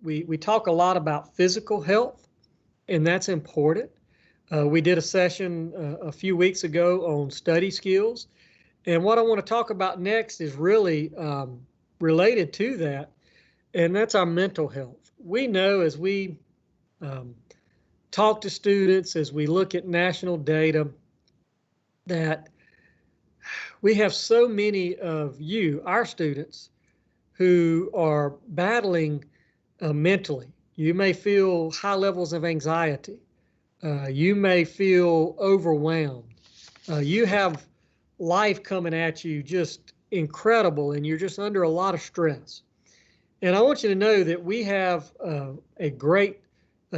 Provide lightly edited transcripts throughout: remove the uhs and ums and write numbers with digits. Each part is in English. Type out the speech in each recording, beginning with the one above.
We talk a lot about physical health, and that's important. We did a session a few weeks ago on study skills, and what I want to talk about next is really related to that, and that's our mental health. We know as we um, talk to students, as we look at national data, that we have so many of you, our students, who are battling mentally. You may feel high levels of anxiety. You may feel overwhelmed. You have life coming at you just incredible, and you're just under a lot of stress. And I want you to know that we have a great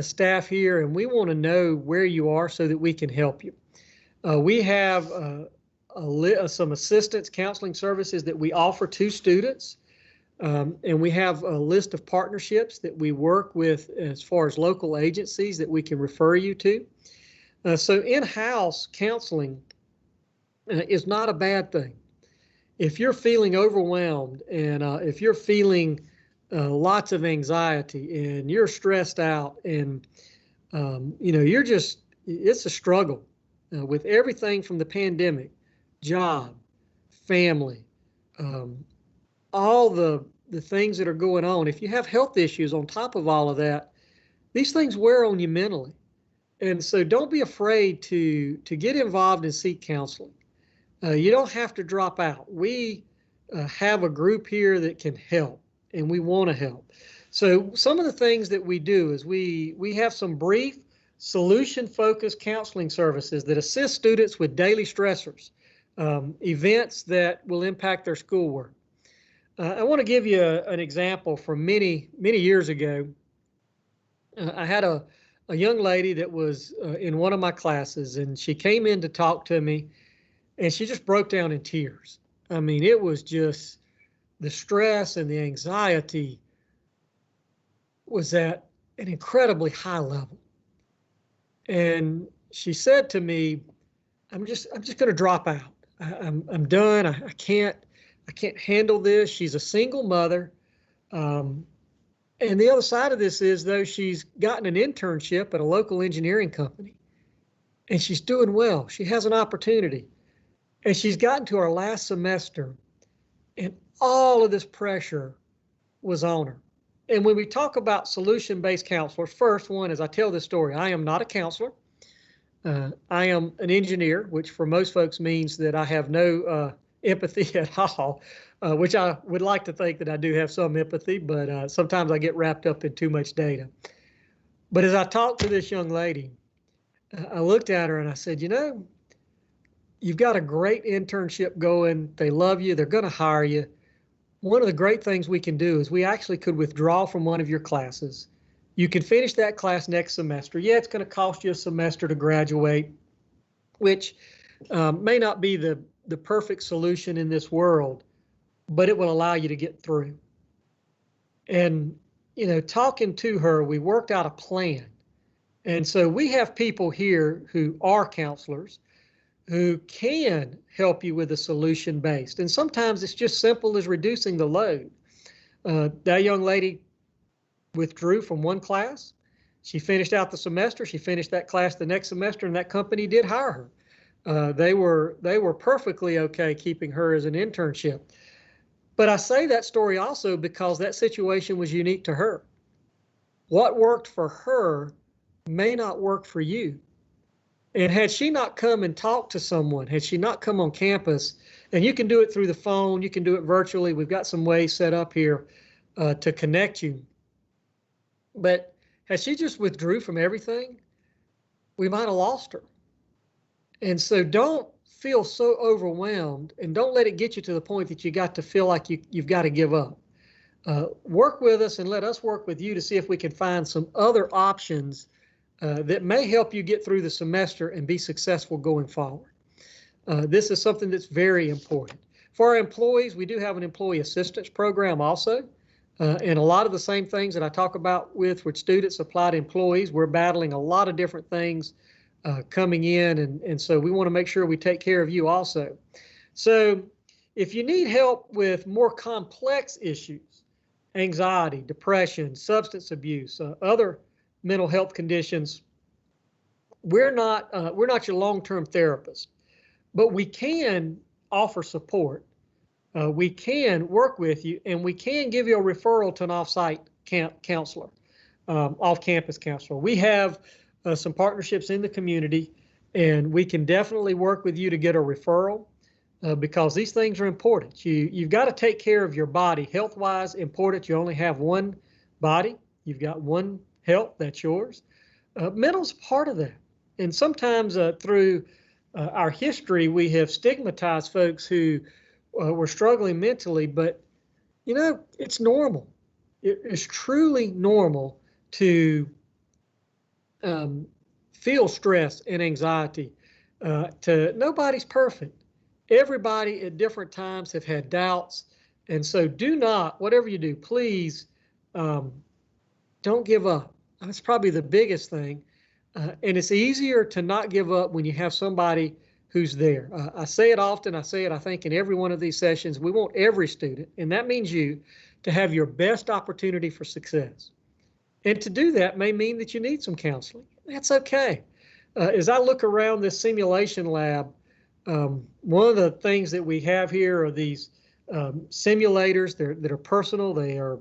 staff here, and we want to know where you are so that we can help you. We have some assistance counseling services that we offer to students. And we have a list of partnerships that we work with as far as local agencies that we can refer you to. So in-house counseling is not a bad thing. If you're feeling overwhelmed and if you're feeling lots of anxiety and you're stressed out and you're just, it's a struggle with everything from the pandemic, job, family, all the things that are going on. If you have health issues on top of all of that, these things wear on you mentally. And so don't be afraid to get involved and seek counseling. You don't have to drop out. We have a group here that can help, and we want to help. So some of the things that we do is we have some brief solution-focused counseling services that assist students with daily stressors, events that will impact their schoolwork. I want to give you an example from many years ago. I had a young lady that was in one of my classes, and she came in to talk to me, and she just broke down in tears. I mean, it was just the stress and the anxiety was at an incredibly high level. And she said to me, I'm just going to drop out. I'm done. I can't handle this. She's a single mother. And the other side of this is, though, she's gotten an internship at a local engineering company, and she's doing well. She has an opportunity, and she's gotten to her last semester, and all of this pressure was on her. And when we talk about solution-based counselors, first one, as I tell this story, I am not a counselor. I am an engineer, which for most folks means that I have no empathy at all, which I would like to think that I do have some empathy, but sometimes I get wrapped up in too much data. But as I talked to this young lady, I looked at her and I said, you've got a great internship going. They love you. They're going to hire you. One of the great things we can do is we actually could withdraw from one of your classes. You can finish that class next semester. Yeah, it's going to cost you a semester to graduate, which may not be the perfect solution in this world, but it will allow you to get through. And, talking to her, we worked out a plan. And so we have people here who are counselors who can help you with a solution-based. And sometimes it's just simple as reducing the load. That young lady withdrew from one class. She finished out the semester. She finished that class the next semester, and that company did hire her. They were perfectly okay keeping her as an internship. But I say that story also because that situation was unique to her. What worked for her may not work for you. And had she not come and talked to someone, had she not come on campus, and you can do it through the phone, you can do it virtually. We've got some ways set up here to connect you. But had she just withdrew from everything, we might have lost her. And so don't feel so overwhelmed, and don't let it get you to the point that you got to feel like you've got to give up. Work with us and let us work with you to see if we can find some other options that may help you get through the semester and be successful going forward. This is something that's very important. For our employees, we do have an employee assistance program also. And a lot of the same things that I talk about with students apply to employees. We're battling a lot of different things coming in, and so we want to make sure we take care of you also. So if you need help with more complex issues, anxiety, depression, substance abuse, other mental health conditions, we're not your long-term therapist, but we can offer support. We can work with you, and we can give you a referral to an off-site counselor, off-campus counselor. We have some partnerships in the community, and we can definitely work with you to get a referral because these things are important. You've got to take care of your body. Health-wise, important. You only have one body. You've got one health, that's yours. Mental's part of that. And sometimes through our history, we have stigmatized folks who were struggling mentally, but you know, it's normal. It's truly normal to feel stress and anxiety. Nobody's perfect. Everybody at different times have had doubts. And so do not, whatever you do, please don't give up. That's probably the biggest thing. And it's easier to not give up when you have somebody who's there. I say it often. I say it, I think, in every one of these sessions. We want every student, and that means you, to have your best opportunity for success. And to do that may mean that you need some counseling. That's okay. As I look around this simulation lab, one of the things that we have here are these simulators that are personal. They are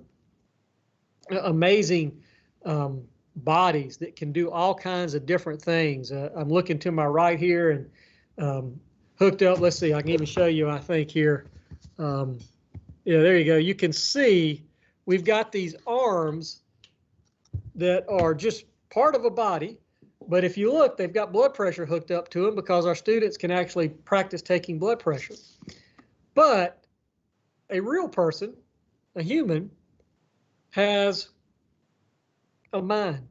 amazing bodies that can do all kinds of different things. I'm looking to my right here and hooked up. Let's see, I can even show you, I think, here. Yeah, there you go. You can see we've got these arms that are just part of a body. But if you look, they've got blood pressure hooked up to them because our students can actually practice taking blood pressure. But a real person, a human, has a mind.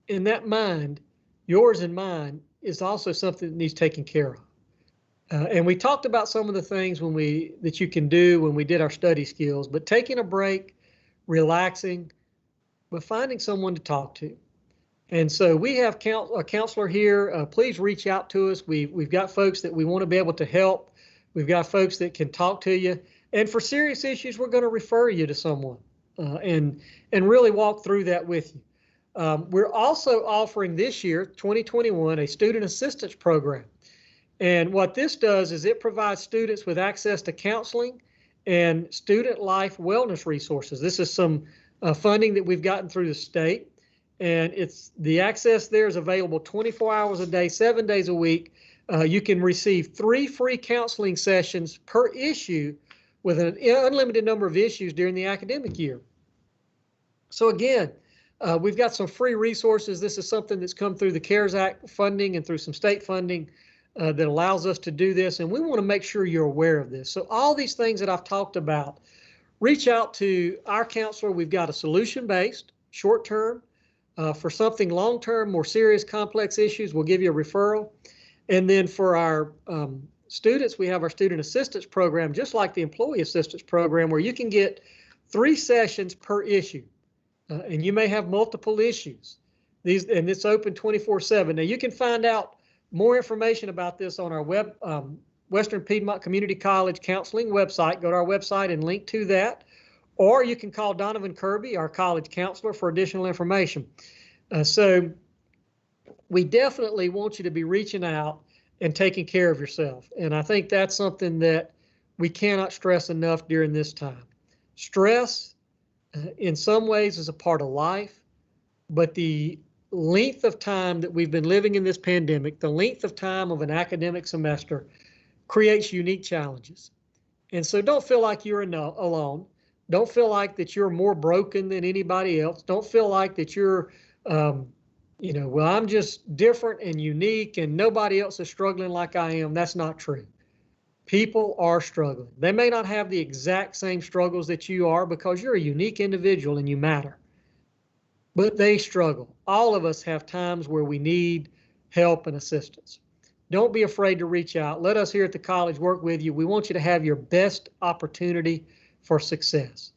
And that mind, yours and mine, is also something that needs taken care of. And we talked about some of the things that you can do when we did our study skills, but taking a break, relaxing, but finding someone to talk to. And so we have a counselor here. Please reach out to us. We've got folks that we want to be able to help. We've got folks that can talk to you. And for serious issues, we're going to refer you to someone and really walk through that with you. We're also offering this year, 2021, a student assistance program. And what this does is it provides students with access to counseling and student life wellness resources. This is some funding that we've gotten through the state. And the access there is available 24 hours a day, 7 days a week. You can receive 3 free counseling sessions per issue with an unlimited number of issues during the academic year. So again, we've got some free resources. This is something that's come through the CARES Act funding and through some state funding that allows us to do this. And we want to make sure you're aware of this. So all these things that I've talked about, reach out to our counselor. We've got a solution-based, short-term. For something long-term, more serious, complex issues, we'll give you a referral. And then for our students, we have our student assistance program, just like the employee assistance program, where you can get 3 sessions per issue. And you may have multiple issues. And it's open 24/7. Now, you can find out more information about this on our Western Piedmont Community College counseling website. Go to our website and link to that. Or you can call Donovan Kirby, our college counselor, for additional information. So we definitely want you to be reaching out and taking care of yourself. And I think that's something that we cannot stress enough during this time. Stress, in some ways, is a part of life, but the length of time that we've been living in this pandemic, the length of time of an academic semester, creates unique challenges. And so don't feel like you're alone. Don't feel like that you're more broken than anybody else. Don't feel like that you're, well, I'm just different and unique and nobody else is struggling like I am. That's not true. People are struggling. They may not have the exact same struggles that you are because you're a unique individual and you matter. But they struggle. All of us have times where we need help and assistance. Don't be afraid to reach out. Let us here at the college work with you. We want you to have your best opportunity for success.